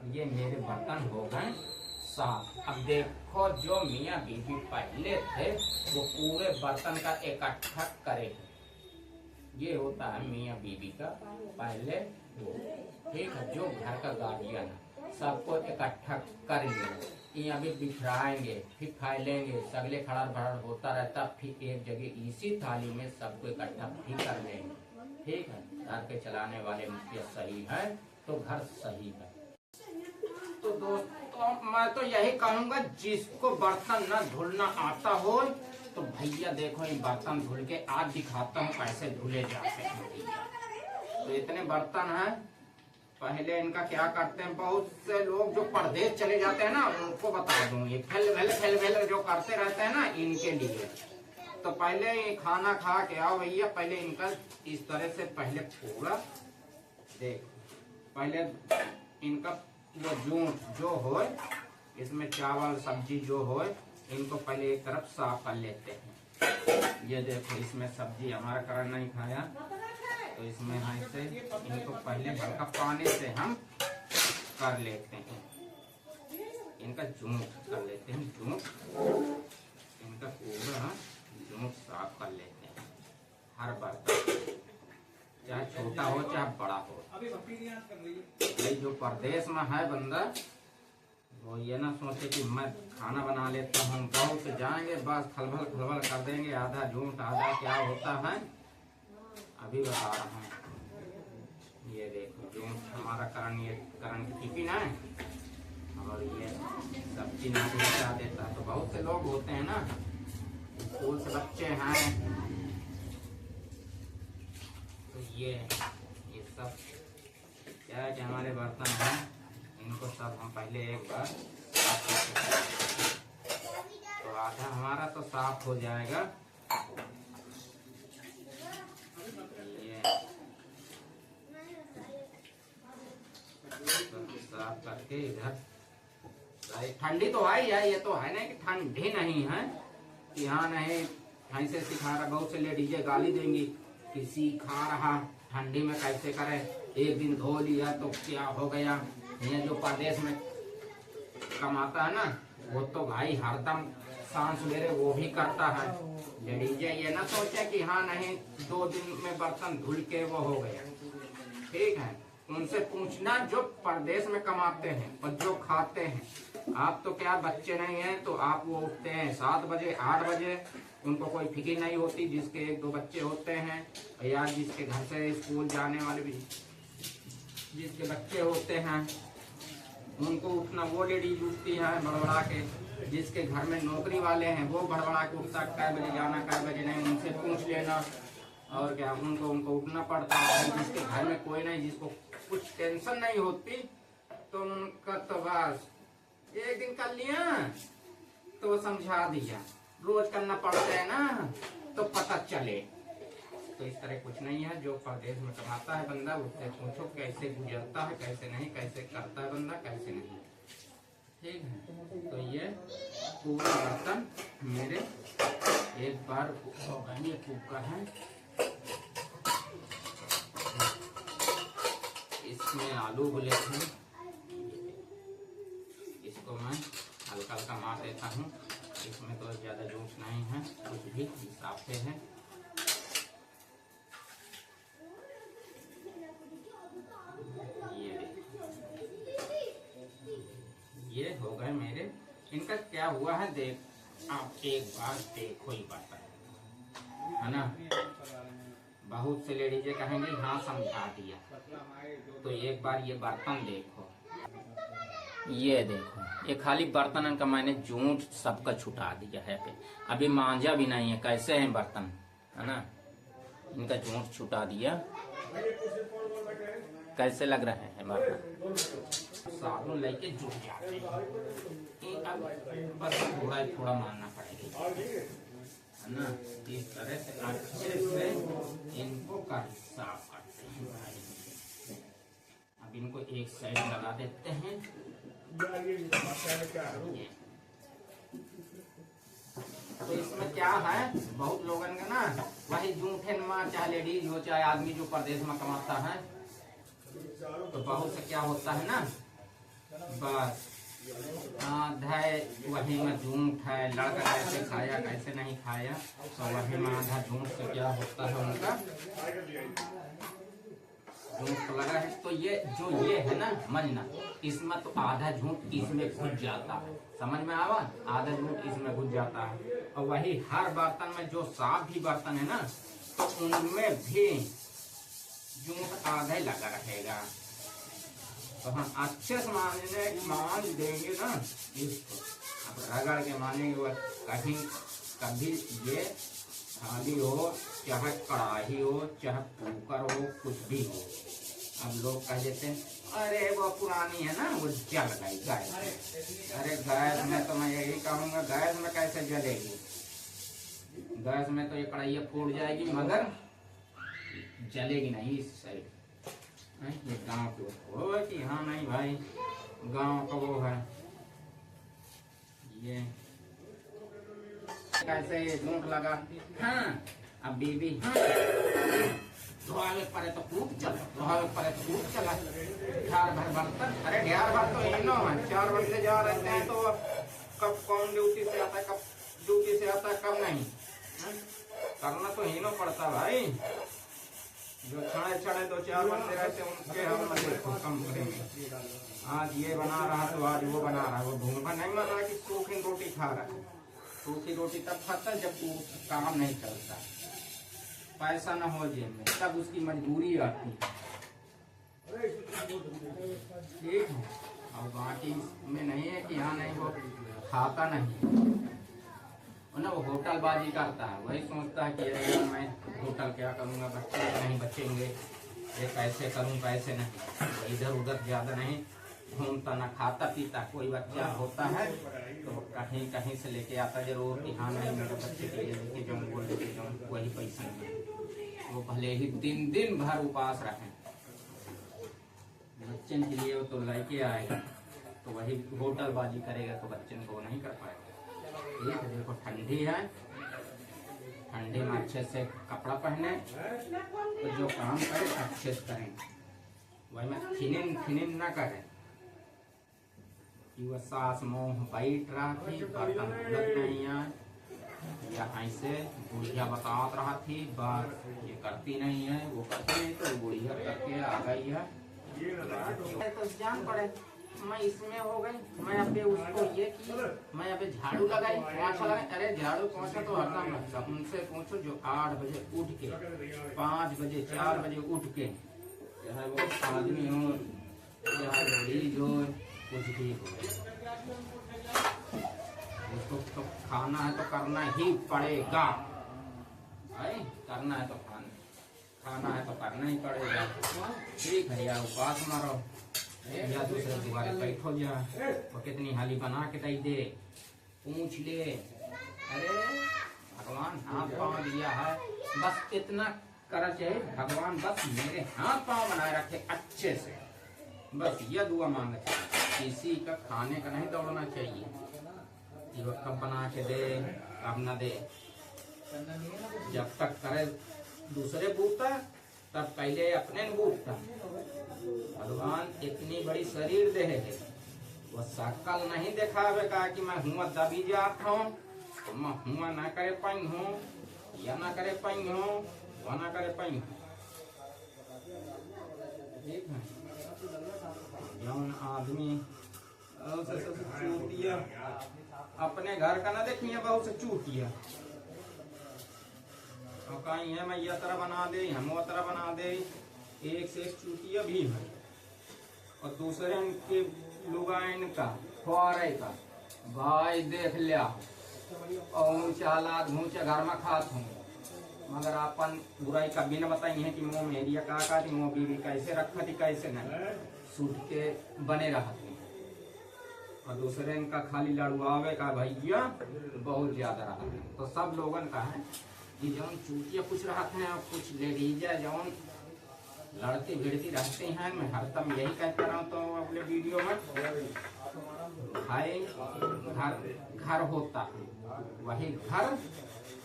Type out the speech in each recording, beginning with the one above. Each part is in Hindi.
ये मेरे बर्तन हो गए साफ। अब देखो जो मियाँ बीवी पहले थे वो पूरे बर्तन का इकट्ठा करे हैं। ये होता है मियाँ बीवी का पहले वो, ठीक है। जो घर का गार्जियन है सबको इकट्ठा कर लिया, ये अभी बिखराएंगे, फिर फैलेंगे, सगले खड़ा भड़ होता रहता, फिर एक जगह इसी थाली में सबको इकट्ठा फिर कर लेंगे, ठीक है। घर के चलाने वाले मुखिया सही है तो घर सही है। तो दोस्तों मैं तो यही कहूंगा, जिसको बर्तन न धुलना आता हो तो भैया देखो ये बर्तन धुल के आज दिखाता हूँ कैसे धुले जाते हैं। तो इतने बर्तन हैं, पहले इनका क्या करते हैं, बहुत से लोग जो परदेश चले जाते हैं ना उनको बता दूं, ये फेल भेल जो करते रहते हैं ना इनके लिए। तो पहले ये खाना खा के आओ भैया, पहले इनका इस तरह से पहले पूरा देख, पहले इनका वो जो हो इसमें चावल सब्जी जो हो इनको पहले एक तरफ साफ कर लेते हैं। ये देखो इसमें सब्जी हमारा करण नहीं खाया तो इसमें ऐसे इनको पहले हल्का पानी से हम कर लेते हैं, इनका जूठ कर लेते हैं, इनका पूरा जूठ साफ कर लेते हैं। हर बर्तन चाहे छोटा हो चाहे बड़ा हो। ये जो परदेश में है बंदा वो ये ना सोचे कि मैं खाना बना लेता हूँ, बहुत जाएंगे बस खलबल कर देंगे, आधा झूठ आधा क्या होता है अभी बता रहा हूँ। ये देखो झूठ हमारा करण, ये करण की टिफिन है और ये सब्जी ना बचा देता। तो बहुत से लोग होते हैं ना, स्कूल से बच्चे हैं, तो ये सब क्या है कि हमारे बर्तन हैं, इनको सब हम पहले एक बार साफ करते हैं। तो आधा हमारा तो साफ हो जाएगा। ये साफ करके इधर, ठंडी तो है ये तो है ना कि ठंडी नहीं है कि हाँ नहीं ऐसे सिखा रहा। बहुत से लेडीजे गाली देंगी कि सीखा रहा ठंडी में कैसे करे, एक दिन धो लिया तो क्या हो गया। ये जो परदेश में कमाता है ना वो तो भाई हरदम सांस सवेरे वो भी करता है। लेडीजे ये ना सोचे कि हाँ नहीं 2 दिन में बर्तन धुल के वो हो गया, ठीक है। उनसे पूछना जो परदेश में कमाते हैं और जो खाते हैं। आप तो क्या बच्चे नहीं हैं तो आप वो उठते हैं 7 बजे 8 बजे, उनको कोई फिक्र नहीं होती। जिसके 1-2 बच्चे होते हैं या जिसके घर से स्कूल जाने वाले भी जिसके बच्चे होते हैं उनको उठना, वो लेडीज उठती है बड़बड़ा के। जिसके घर में नौकरी वाले हैं वो बड़बड़ा के उठता, कै बजे जाना कै बजे नहीं, उनसे पूछ लेना और क्या उनको उठना पड़ता है। जिसके घर में कोई नहीं, जिसको कुछ टेंशन नहीं होती तो उनका तो बस एक दिन कर लिया तो समझा दिया, रोज करना पड़ता है ना तो पता चले। तो इस तरह कुछ नहीं है। जो परदेश में कमाता है बंदा उससे पूछो कैसे गुजरता है, कैसे नहीं, कैसे करता है बंदा, कैसे नहीं, ठीक है। तो ये पूरा बर्तन मेरे एक बार ये कुकर है, इसमें आलू उबले थे, इसको मैं हल्का हल्का मार देता हूँ। इसमें तो ज्यादा जूठ नहीं है, कुछ भी हिसाब से है। ये हो गए मेरे। इनका क्या हुआ है देख, आप एक बार देखो ही बर्तन है ना। बहुत से लेडीजे कहेंगे हाँ समझा दिया, तो एक बार ये बर्तन देखो, ये देखो ये खाली बर्तन का मैंने जूठ सबका छुटा दिया है पे, अभी मांझा भी नहीं है। कैसे हैं बर्तन है ना, इनका जूठ छुटा दिया। कैसे लग रहे हैं बर्तन, साबुन लेके जुट जाते हैं। अब बस थोड़ा मानना पड़ेगा है ना। इस तरह से अच्छे से इनको साफ करते हैं भाई। अब इनको एक साइड लगा देते हैं। तो इसमें क्या है, बहुत लोगों का ना वही जूठे नमा, चाहे लेडीज हो चाहे आदमी जो परदेश में कमाता है, तो बहुत से क्या होता है ना बस आधा वही में झूठ है, लड़का कैसे खाया कैसे नहीं खाया, तो वही में आधा झूठ से क्या होता है उनका झूठ लगा है। तो ये जो ये है ना समझना, इसमें तो आधा झूठ इसमें घुस जाता है, समझ में आवा, आधा झूठ इसमें घुस जाता है। और वही हर बर्तन में जो साफ भी बर्तन है ना, तो उनमें भी झूठ आधा ही लगा रहेगा। तो हम अच्छे से मान देंगे ना इसको, अब रगड़ के मानेंगे, वह कहीं कभी ये थाली हो चाहे कढ़ाई हो चाहे कुकर हो कुछ भी हो, अब लोग कह देते हैं अरे वो पुरानी है ना वो जल गई गैस। अरे गैस में तो मैं यही कहूँगा, गैस में कैसे जलेगी, गैस में तो ये कढ़ाई फूट जाएगी मगर जलेगी नहीं। इस साइड ये गांव के हो कि हाँ नहीं भाई गांव का वो है ये कैसे ये झूठ लगा। हाँ अब बीबी हाँ धोआवे पड़े तो कूद चला, धोआवे पड़े तो कूद चला, ढार भर बर्तन, अरे ढार भर तो इनो है, 4 बंदे जा रहते हैं तो कब कौन ड्यूटी से आता है कब ड्यूटी से आता है कब नहीं, करना तो इनो पड़ता भाई। जो छड़े छड़े 2-4 बंदे रहते उनके हम कम करेंगे। आज ये बना रहा तो आज वो बना रहा, वो भूखा नहीं मर रहा कि सूखी रोटी खा रहा है। सूखी रोटी तब खाता है जब वो काम नहीं चलता, पैसा ना हो जेब में, तब उसकी मजबूरी आती है, ठीक है। और बाकी में नहीं है कि हाँ नहीं वो खाता नहीं, ना वो होटलबाजी करता है, वही सोचता है कि अरे मैं होटल क्या करूँगा, बच्चे नहीं बचेंगे, ये कैसे करूँ कैसे नहीं, इधर उधर ज़्यादा नहीं घूमता ना खाता पीता। कोई बच्चा होता है तो कहीं कहीं से लेके आता जरूर कि हाँ नहीं मेरे बच्चे के लिए लेके जाऊँ वो लेके जाऊँ, वही पैसा नहीं, वो भले ही दिन भर उपास रखें बच्चे के लिए वो तो लेके आएगा, तो वही होटलबाजी करेगा तो बच्चे को नहीं कर पाएगा। ठीक है, देखो ठंडी है, ठंडी में अच्छे से कपड़ा पहने, तो जो काम करे अच्छे से करें, वही में फिनिन ना करें कि वह सास मोह बैठ रहा थी बर्तन धुलत नहीं है, या ऐसे बुढ़िया बतात रहा थी बस ये करती नहीं है वो करती नहीं, तो बुढ़िया करके आ गई है तो जान पड़े मैं इसमें हो गई, मैं अबे उसको ये की, मैं अबे झाड़ू लगाई पोछा लगाई। अरे झाड़ू पोछा तो हरदम लगता, उनसे पूछो जो 8 बजे उठ के 5 बजे 4 बजे उठ के चाहे वो आदमी हो चाहे मरीज हो कुछ भी हो, उसको तो खाना है तो करना ही पड़ेगा भाई, करना है तो खाना है तो करना ही पड़ेगा। ठीक है, या उपास मारो या दूसरे दुबारे बैठो जा, वो कितनी हाली बना के दे पूछ ले, अरे भगवान हाथ पाँव दिया है बस इतना कर चाहिए, भगवान बस मेरे हाथ पाँव बनाए रखे अच्छे से, बस यह दुआ मांगे। किसी का खाने का नहीं दौड़ना चाहिए कि वह कब बना के दे कब न दे, जब तक करे दूसरे बूता तब पहले अपने बूता। भगवान इतनी बड़ी शरीर दे है, वह शकल नहीं दिखावे का कि मैं हुआ दबी जात हूँ, मैं हुआ ना करे पाई हूँ या ना करे पाई हूँ वह ना करे पाई हूँ। ठीक है, जौन आदमी चूटिया अपने घर का ना देखिए बहुत से चूटिया और कहीं है मैं यह तरह बना दे हम वो तरह बना दे, एक से एक चूटिया भी है। और दूसरे के लुगाइन का फुआरे का भाई देख लिया और ऊंचा लाद घूंचे घर में खात हूँ, मगर अपन बुराई कभी न बताई है कि मुँह मेरी का थी मुँह बीवी कैसे रखा थी कैसे नहीं, सूट के बने रहा थी। और दूसरे का खाली लड़ुआवे का भैया बहुत ज्यादा रहा है। तो सब लोगन का है कि जौन चूटिया कुछ रहते हैं और कुछ लेडीज जौन लड़ती भिड़ती रहती हैं। मैं हरदम यही कहता रहा हूँ तो अपने वीडियो में, भाई घर होता है वही घर,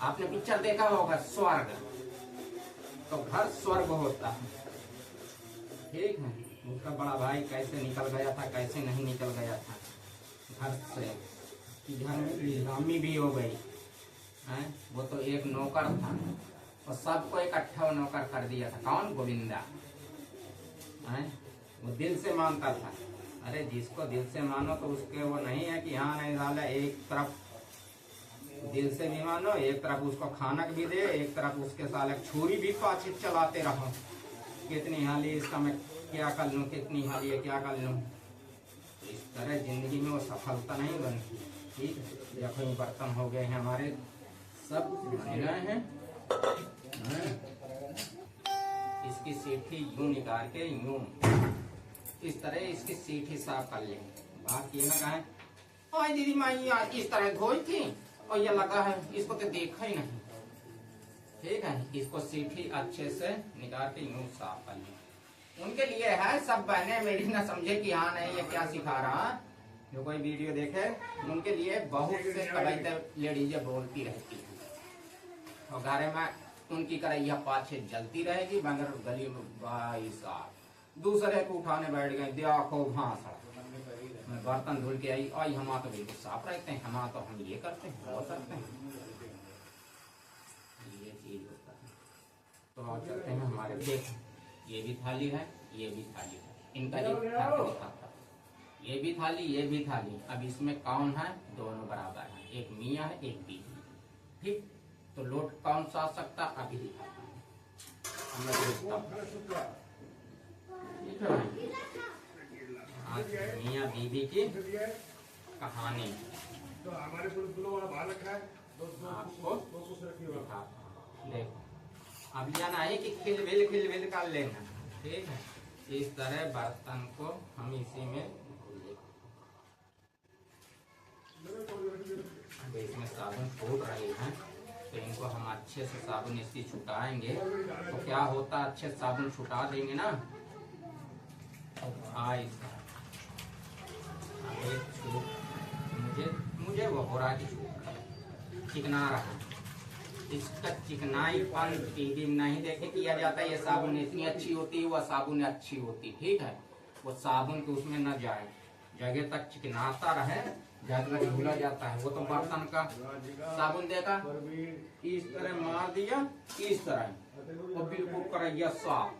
आपने पिक्चर देखा होगा स्वर्ग, तो घर स्वर्ग होता है। ठीक है, उसका बड़ा भाई कैसे निकल गया था, कैसे नहीं निकल गया था घर से, कि घर में नीलामी भी हो गई है। वो तो एक नौकर था और सबको इकट्ठा नौकर कर दिया था। कौन? गोविंदा है। वो दिल से मानता था। अरे जिसको दिल से मानो तो उसके वो नहीं है कि हाँ नहीं साला, एक तरफ दिल से भी मानो, एक तरफ उसको खानक भी दे, एक तरफ उसके साले छुरी भी पाछे चलाते रहो, कितनी हाली इसका मैं क्या कर लूँ, कितनी हाली है क्या कर लूँ। इस तरह जिंदगी में वो सफलता नहीं बनती। ठीक है, देखो ये बर्तन हो गए हैं हमारे, सब बन गए हैं। इसकी सीठी यूं निकाल के यूं इस तरह इसकी सीठी साफ कर लेंगे। बात ये लगा है और दीदी माँ इस तरह धोई थी और ये लगा है इसको तो देखा ही नहीं। ठीक है, इसको सीठी अच्छे से निकाल के यूं साफ कर लें। उनके लिए है, सब बहने मेरी ना समझे कि हाँ नहीं ये क्या सिखा रहा। जो कोई वीडियो देखे उनके लिए बहुत से कविता लेडीजें बोलती रहती है और घर में उनकी कढ़ैया पाछे जलती रहेगी, मगर गली में भाई साहब दूसरे को उठाने बैठ गए, देखो भाषण मैं बर्तन धुल के आई और हम तो बिल्कुल साफ रहते हैं, हम तो हम ये करते हैं वो करते हैं, ये चीज होता है। तो आप चलते हैं हमारे, देख ये भी थाली है, ये भी थाली है, इनका एक फर्क दिखाता, ये भी थाली ये भी थाली। अब इसमें कौन है? दोनों बराबर है, एक मियाँ है एक बीवी। ठीक, तो लोट कौन सा आ सकता अभी दिखाता हूँ। आज मियाँ बीवी की कहानी तो हमारे आपको देखो। अब जाना है कि खिलबिल कर लेना। ठीक है, इस तरह बर्तन को हम इसी में इसमें साबुन छूट रही है, तो इनको हम अच्छे से साबुन इसकी छुटाएंगे। तो क्या होता, अच्छे साबुन छुटा देंगे ना तो भाई मुझे वो हो रहा है चिकना रहा। इसका चिकनाईपन टीवी में नहीं देखे किया जाता। ये साबुन इतनी अच्छी होती है, वह साबुन अच्छी होती। ठीक है, वो साबुन के उसमें न जाए, जगह तक चिकनाता रहे, जगह तक धुला जाता है। वो तो बर्तन का साबुन देखा, इस तरह मार दिया, इस तरह वो बिल्कुल करेगा साफ।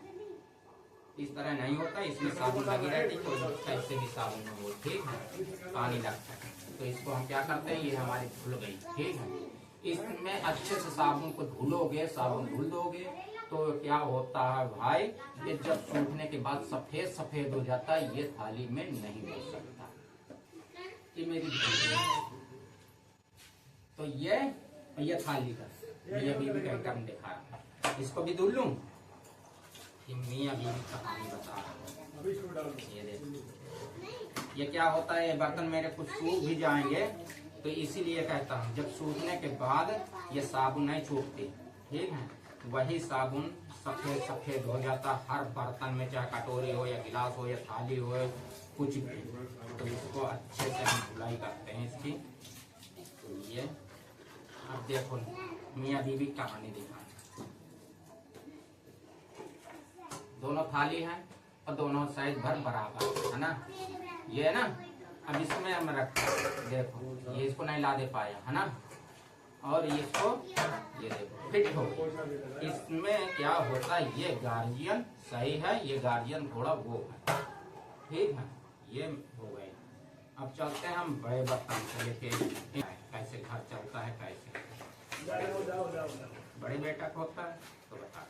इस तरह नहीं होता, इसमें साबुन लगी रहती है, तो कैसे भी साबुन में हो। ठीक है, पानी लगता है, तो इसको हम क्या करते हैं, ये हमारी धुल गई। ठीक है, इसमें अच्छे से साबुन को धुलोगे, साबुन धुल दोगे तो क्या होता है भाई, ये जब सूखने के बाद सफेद सफेद हो जाता है, ये थाली में नहीं हो सकता। ये मेरी तो ये थाली का ये बीवी का एकदम दिखा रहा है। इसको भी धुल लूं, मियाँ बीवी कहानी बता रहा हूँ। ये क्या होता है, बर्तन मेरे कुछ सूख भी जाएंगे, तो इसीलिए कहता हूँ जब सूखने के बाद ये साबुन नहीं छूटती। ठीक है, वही साबुन सफेद सफेद हो जाता हर बर्तन में, चाहे कटोरी हो या गिलास हो या थाली हो कुछ भी। तो इसको अच्छे से हम धुलाई करते हैं इसकी। तो ये अब देखो मियाँ बीवी कहानी दिखा, दोनों थाली है और दोनों साइज भर बराबर है ना। ये है ना, अब इसमें हम रखते, देखो ये इसको नहीं ला दे पाया है ना, और इसको ये देखो फिट हो गई। इसमें क्या होता है, ये गार्जियन सही है, ये गार्जियन थोड़ा वो है। ठीक है, ये हो गए। अब चलते हैं हम बड़े बर्तन को लेके, कैसे घर चलता है, कैसे बड़े बेटा को होता है तो बता।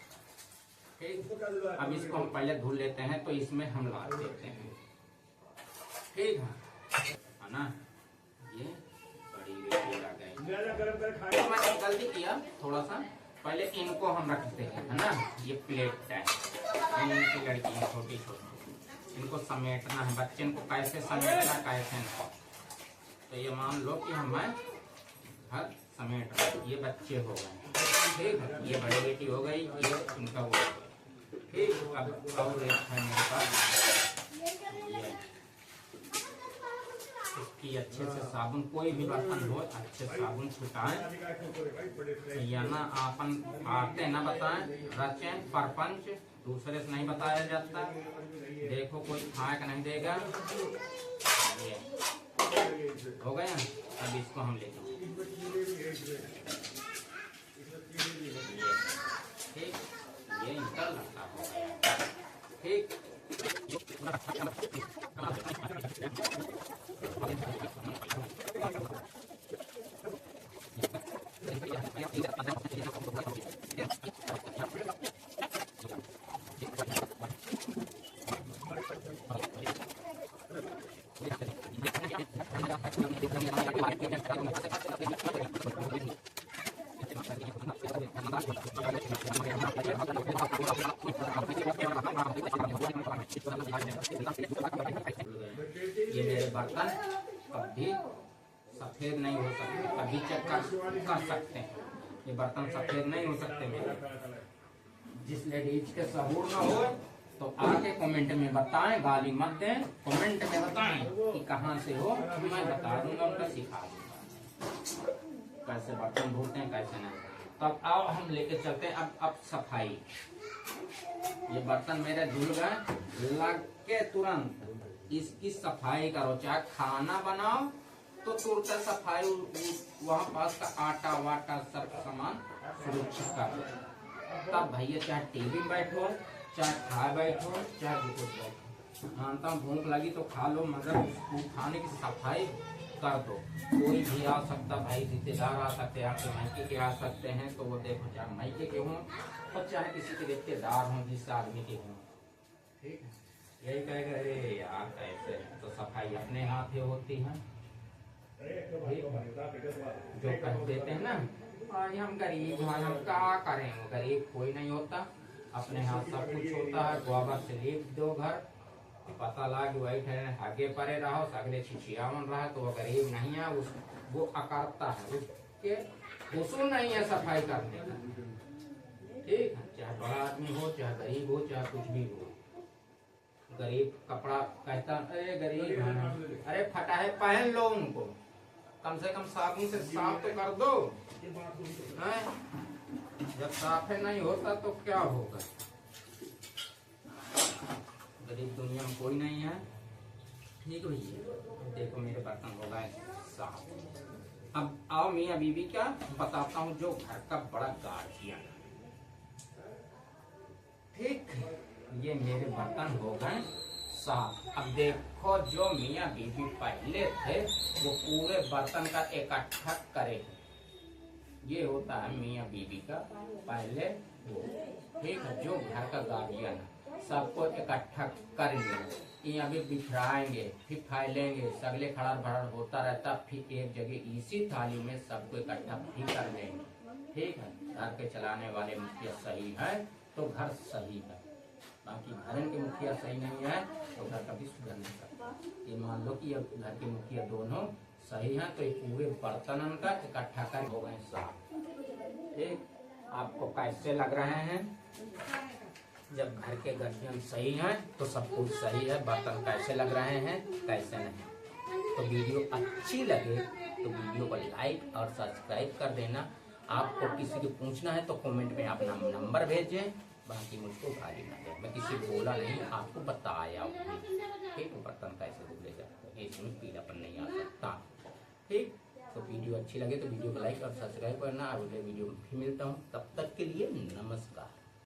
ठीक, अब इसको हम पहले धुल लेते हैं, तो इसमें हम ला देते हैं। ठीक है ना, ये बड़ी बेटी आ गई। तो मैंने गलती किया थोड़ा सा, पहले इनको हम रखते हैं है ना। ये प्लेट है, इनकी लड़की है छोटी छोटी, इनको समेटना है। बच्चे को कैसे समेटना कैसे नहीं, तो ये मान लो कि हम घर समेट रहे, ये बच्चे हो गए। ठीक है, ये बड़ी बेटी हो गई, ये इनका वो हो गया। ठीक, अब और एक है मेरे पास, ये इसकी अच्छे से साबुन, कोई भी बर्तन हो अच्छे साबुन छुटाएं, या ना आपन आते न बताएं, रचें परपंच दूसरे से नहीं बताया जाता। देखो कोई खाए नहीं देगा। ये हो गया। अब इसको हम लेते हैं। ठीक, ये इंटर लगता हो गया। ठीक, ये मेरे बर्तन कभी सफेद नहीं हो सकते, कभी चेक कर सकते हैं। ये बर्तन सफेद नहीं हो सकते मेरे। जिस लेडीज के सहूर न हो तो आके कमेंट में बताएं, गाली मत दें, कमेंट में बताएं कि कहाँ से हो, मैं बता दूंगा, उनका सिखा दूंगा कैसे बर्तन धोते हैं कैसे नहीं। तब आओ हम लेके चलते हैं अब सफाई। ये बर्तन मेरे धुल गए, लग के तुरंत इसकी सफाई करो। चाहे खाना बनाओ तो तुरंत सफाई, वहाँ पास का आटा वाटा सर्फ सामान सुरक्षित करो। तब भैया चाहे टीवी में बैठो, चाहे खाए बैठो, चाहे जो कुछ बैठो। मानता हूँ भूख लगी तो खा लो, मगर उस खाने की सफाई कर दो। कोई भी आ सकता भाई, रिश्तेदार आ सकते हैं, आपके मायके के आ सकते हैं, तो वो देखो चाहे मायके के हों और चाहे किसी के रिश्तेदार हों, जिस आदमी के हों। ठीक है, यही कहेगा अरे यार कैसे, तो सफाई अपने हाथ में होती है। जो कह देते हैं ना भाई हम गरीब हैं, हम क्या करें, गरीब कोई नहीं होता, अपने हाथ सब कुछ होता है। गोबर से लीप दो घर, पता लगा कि वही ठहरे आगे परे रहो, सगले छिछियावन रहा तो वो गरीब नहीं है, वो अकड़ता है, उसके उसूल नहीं है सफाई करने का। ठीक है, चाहे बड़ा आदमी हो, चाहे गरीब हो, चाहे कुछ भी हो। गरीब कपड़ा कहता अरे गरीब है, अरे फटा है पहन लो उनको, कम से कम साबुन से साफ तो कर दो। जब साफ नहीं होता तो क्या होगा। गरीब दुनिया में कोई नहीं है। ठीक भैया, देखो मेरे बर्तन हो गए साफ। अब आओ मियाँ बीवी का बताता हूँ जो घर का बड़ा गार्जियन। ठीक, ये मेरे बर्तन हो गए साफ। अब देखो जो मियाँ बीवी पहले थे वो पूरे बर्तन का इकट्ठा करे। ये होता है मियाँ बीवी का पहले वो। ठीक है, जो घर का गार्जियन है सबको इकट्ठा कर लेंगे, यहाँ भी बिखराएंगे, फिर फैलेंगे, सगले खड़ा भड़ा होता रहता, फिर एक जगह इसी थाली में सबको इकट्ठा फिर कर लेंगे। ठीक है, घर के चलाने वाले मुखिया सही है तो घर सही है, बाकी घर के मुखिया सही नहीं है तो घर कभी सुधर नहीं सकता। ये मान लो कि अब घर के मुखिया दोनों सही हैं तो ये पूरे बर्तन का इकट्ठा कर हो गए साफ। ठीक, आपको कैसे लग रहे हैं? जब घर के गार्जियन सही हैं तो सब कुछ सही है। बर्तन कैसे लग रहे हैं कैसे नहीं। तो वीडियो अच्छी लगे तो वीडियो को लाइक और सब्सक्राइब कर देना। आपको किसी को पूछना है तो कमेंट में अपना नंबर भेजें, बाकी मुझको गाली ना दे, मैं किसी बोला नहीं, आपको बताया। ठीक, बर्तन कैसे धुले जाते हैं, इसमें पीलापन नहीं आ सकता। ठीक, तो वीडियो अच्छी लगे तो वीडियो को लाइक और सब्सक्राइब करना। अगले वीडियो में फिर मिलता हूँ, तब तक के लिए नमस्कार।